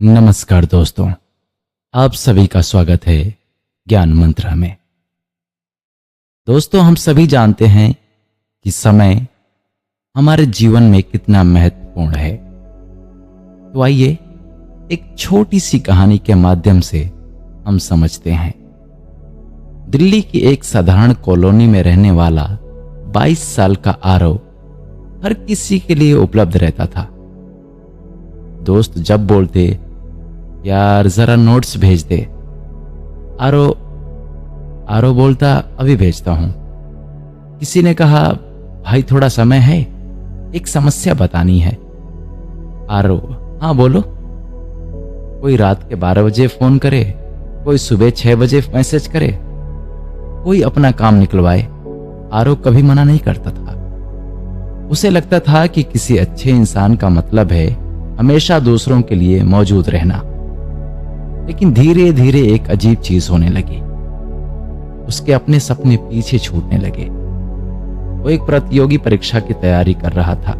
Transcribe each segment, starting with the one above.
नमस्कार दोस्तों, आप सभी का स्वागत है ज्ञान मंत्र में। दोस्तों, हम सभी जानते हैं कि समय हमारे जीवन में कितना महत्वपूर्ण है। तो आइए एक छोटी सी कहानी के माध्यम से हम समझते हैं। दिल्ली की एक साधारण कॉलोनी में रहने वाला 22 साल का आरव हर किसी के लिए उपलब्ध रहता था। दोस्त जब बोलते, यार जरा नोट्स भेज दे, आरो बोलता, अभी भेजता हूं। किसी ने कहा, भाई थोड़ा समय है, एक समस्या बतानी है। आरो, हाँ बोलो। कोई रात के 12 बजे फोन करे, कोई सुबह 6 बजे मैसेज करे, कोई अपना काम निकलवाए। आरो कभी मना नहीं करता था। उसे लगता था कि किसी अच्छे इंसान का मतलब है हमेशा दूसरों के लिए मौजूद रहना। लेकिन धीरे धीरे एक अजीब चीज होने लगी। उसके अपने सपने पीछे छूटने लगे। वो एक प्रतियोगी परीक्षा की तैयारी कर रहा था।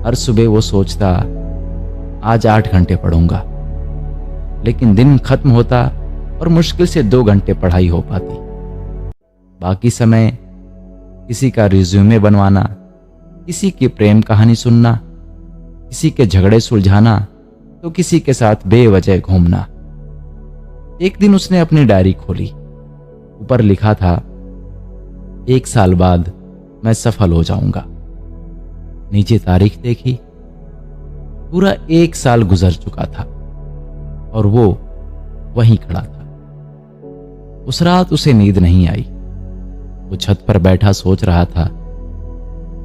हर सुबह वो सोचता, आज 8 घंटे पढ़ूंगा। लेकिन दिन खत्म होता और मुश्किल से 2 घंटे पढ़ाई हो पाती। बाकी समय किसी का रिज्यूमे बनवाना, किसी की प्रेम कहानी सुनना, किसी के झगड़े सुलझाना, तो किसी के साथ बेवजह घूमना। एक दिन उसने अपनी डायरी खोली। ऊपर लिखा था, 1 साल बाद मैं सफल हो जाऊंगा। नीचे तारीख देखी, पूरा 1 साल गुजर चुका था और वो वहीं खड़ा था। उस रात उसे नींद नहीं आई। वो छत पर बैठा सोच रहा था,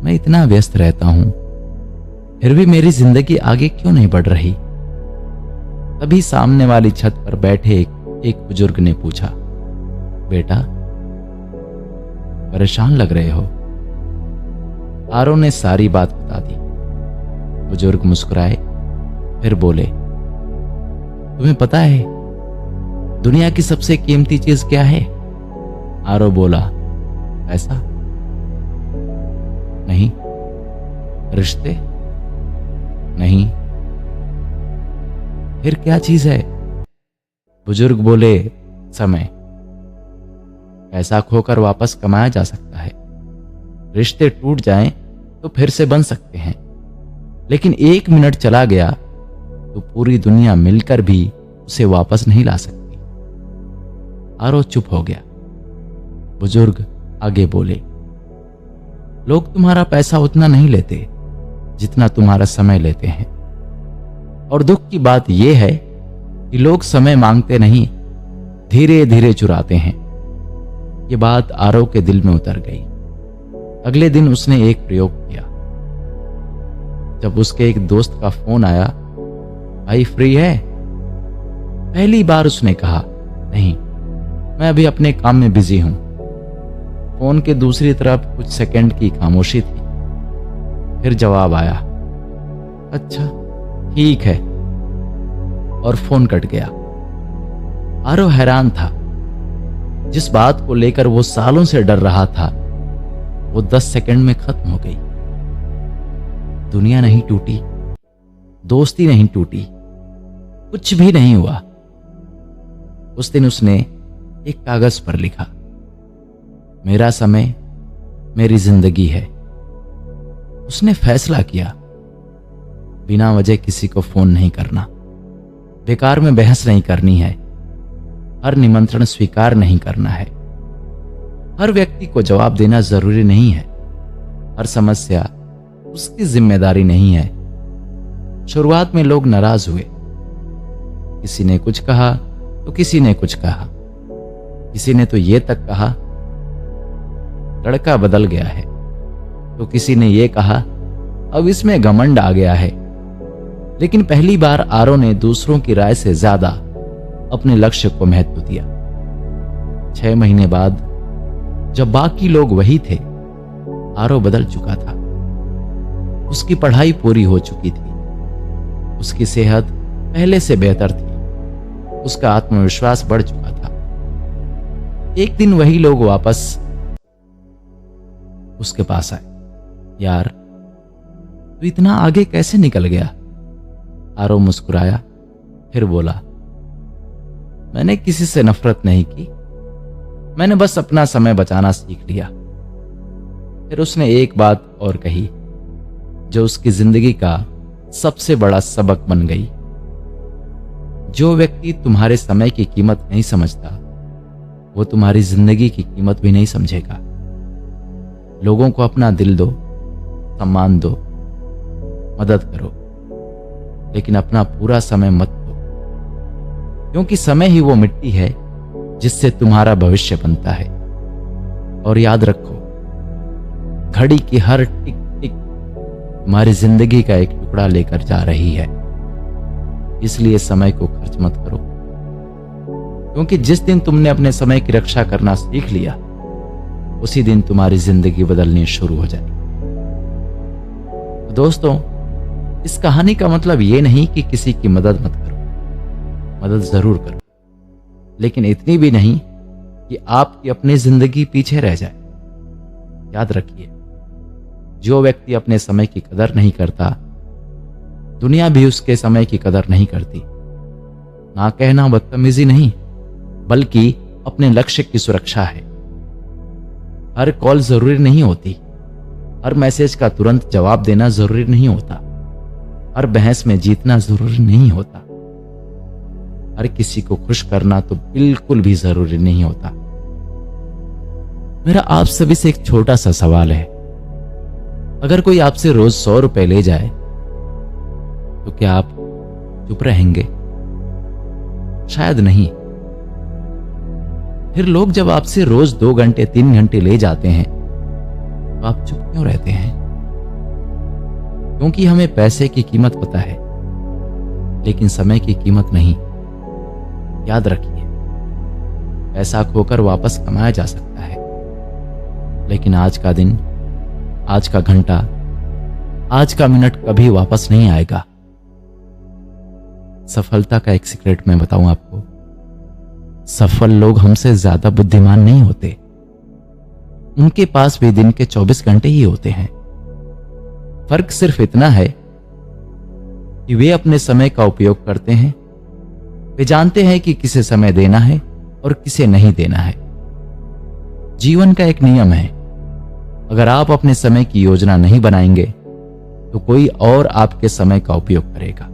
मैं इतना व्यस्त रहता हूं, फिर भी मेरी जिंदगी आगे क्यों नहीं बढ़ रही। तभी सामने वाली छत पर बैठे एक बुजुर्ग ने पूछा, बेटा परेशान लग रहे हो। आरो ने सारी बात बता दी। बुजुर्ग मुस्कुराए, फिर बोले, तुम्हें पता है दुनिया की सबसे कीमती चीज क्या है? आरो बोला, पैसा? नहीं। रिश्ते? नहीं। फिर क्या चीज है? बुजुर्ग बोले, समय। पैसा खोकर वापस कमाया जा सकता है, रिश्ते टूट जाएं तो फिर से बन सकते हैं, लेकिन 1 मिनट चला गया तो पूरी दुनिया मिलकर भी उसे वापस नहीं ला सकती। आरो चुप हो गया। बुजुर्ग आगे बोले, लोग तुम्हारा पैसा उतना नहीं लेते जितना तुम्हारा समय लेते हैं। और दुख की बात यह है कि लोग समय मांगते नहीं, धीरे धीरे चुराते हैं। ये बात आरव के दिल में उतर गई। अगले दिन उसने एक प्रयोग किया। जब उसके एक दोस्त का फोन आया, भाई फ्री है? पहली बार उसने कहा, नहीं, मैं अभी अपने काम में बिजी हूं। फोन के दूसरी तरफ कुछ सेकंड की खामोशी थी। फिर जवाब आया, अच्छा ठीक है, और फोन कट गया। आरव हैरान था। जिस बात को लेकर वो सालों से डर रहा था, वो 10 सेकंड में खत्म हो गई। दुनिया नहीं टूटी, दोस्ती नहीं टूटी, कुछ भी नहीं हुआ। उस दिन उसने एक कागज पर लिखा, मेरा समय मेरी जिंदगी है। उसने फैसला किया, बिना वजह किसी को फोन नहीं करना, बेकार में बहस नहीं करनी है, हर निमंत्रण स्वीकार नहीं करना है, हर व्यक्ति को जवाब देना जरूरी नहीं है, हर समस्या उसकी जिम्मेदारी नहीं है। शुरुआत में लोग नाराज हुए। किसी ने कुछ कहा तो किसी ने कुछ कहा। किसी ने तो ये तक कहा, लड़का बदल गया है, तो किसी ने ये कहा, अब इसमें घमंड आ गया है। लेकिन पहली बार आरो ने दूसरों की राय से ज्यादा अपने लक्ष्य को महत्व दिया। 6 महीने बाद जब बाकी लोग वही थे, आरो बदल चुका था। उसकी पढ़ाई पूरी हो चुकी थी, उसकी सेहत पहले से बेहतर थी, उसका आत्मविश्वास बढ़ चुका था। एक दिन वही लोग वापस उसके पास आए, यार तू इतना आगे कैसे निकल गया? आरो मुस्कुराया, फिर बोला, मैंने किसी से नफरत नहीं की, मैंने बस अपना समय बचाना सीख लिया। फिर उसने एक बात और कही जो उसकी जिंदगी का सबसे बड़ा सबक बन गई। जो व्यक्ति तुम्हारे समय की कीमत नहीं समझता, वो तुम्हारी जिंदगी की कीमत भी नहीं समझेगा। लोगों को अपना दिल दो, सम्मान दो, मदद करो, लेकिन अपना पूरा समय मत दो, क्योंकि समय ही वो मिट्टी है जिससे तुम्हारा भविष्य बनता है। और याद रखो, घड़ी की हर टिक टिक तुम्हारी जिंदगी का एक टुकड़ा लेकर जा रही है। इसलिए समय को खर्च मत करो, क्योंकि जिस दिन तुमने अपने समय की रक्षा करना सीख लिया, उसी दिन तुम्हारी जिंदगी बदलनी शुरू हो जाएगी। दोस्तों, इस कहानी का मतलब ये नहीं कि किसी की मदद मत करो, मदद जरूर करो, लेकिन इतनी भी नहीं कि आपकी अपनी जिंदगी पीछे रह जाए। याद रखिए, जो व्यक्ति अपने समय की कदर नहीं करता, दुनिया भी उसके समय की कदर नहीं करती। ना कहना बदतमीजी नहीं, बल्कि अपने लक्ष्य की सुरक्षा है। हर कॉल जरूरी नहीं होती, हर मैसेज का तुरंत जवाब देना जरूरी नहीं होता, हर बहस में जीतना जरूरी नहीं होता, हर किसी को खुश करना तो बिल्कुल भी जरूरी नहीं होता। मेरा आप सभी से एक छोटा सा सवाल है, अगर कोई आपसे रोज 100 रुपए ले जाए तो क्या आप चुप रहेंगे? शायद नहीं। फिर लोग जब आपसे रोज 2 घंटे 3 घंटे ले जाते हैं तो आप चुप क्यों रहते हैं? क्योंकि हमें पैसे की कीमत पता है, लेकिन समय की कीमत नहीं। याद रखिए, पैसा खोकर वापस कमाया जा सकता है, लेकिन आज का दिन, आज का घंटा, आज का मिनट कभी वापस नहीं आएगा। सफलता का एक सीक्रेट मैं बताऊं आपको, सफल लोग हमसे ज्यादा बुद्धिमान नहीं होते, उनके पास भी दिन के 24 घंटे ही होते हैं। फर्क सिर्फ इतना है कि वे अपने समय का उपयोग करते हैं। वे जानते हैं कि किसे समय देना है और किसे नहीं देना है। जीवन का एक नियम है, अगर आप अपने समय की योजना नहीं बनाएंगे तो कोई और आपके समय का उपयोग करेगा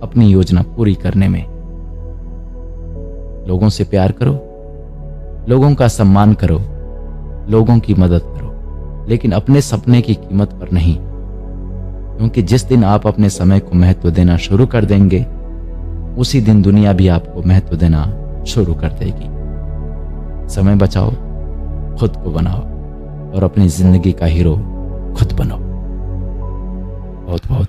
अपनी योजना पूरी करने में। लोगों से प्यार करो, लोगों का सम्मान करो, लोगों की मदद करो, लेकिन अपने सपने की कीमत पर नहीं, क्योंकि जिस दिन आप अपने समय को महत्व देना शुरू कर देंगे, उसी दिन दुनिया भी आपको महत्व देना शुरू कर देगी। समय बचाओ, खुद को बनाओ और अपनी जिंदगी का हीरो खुद बनो। बहुत बहुत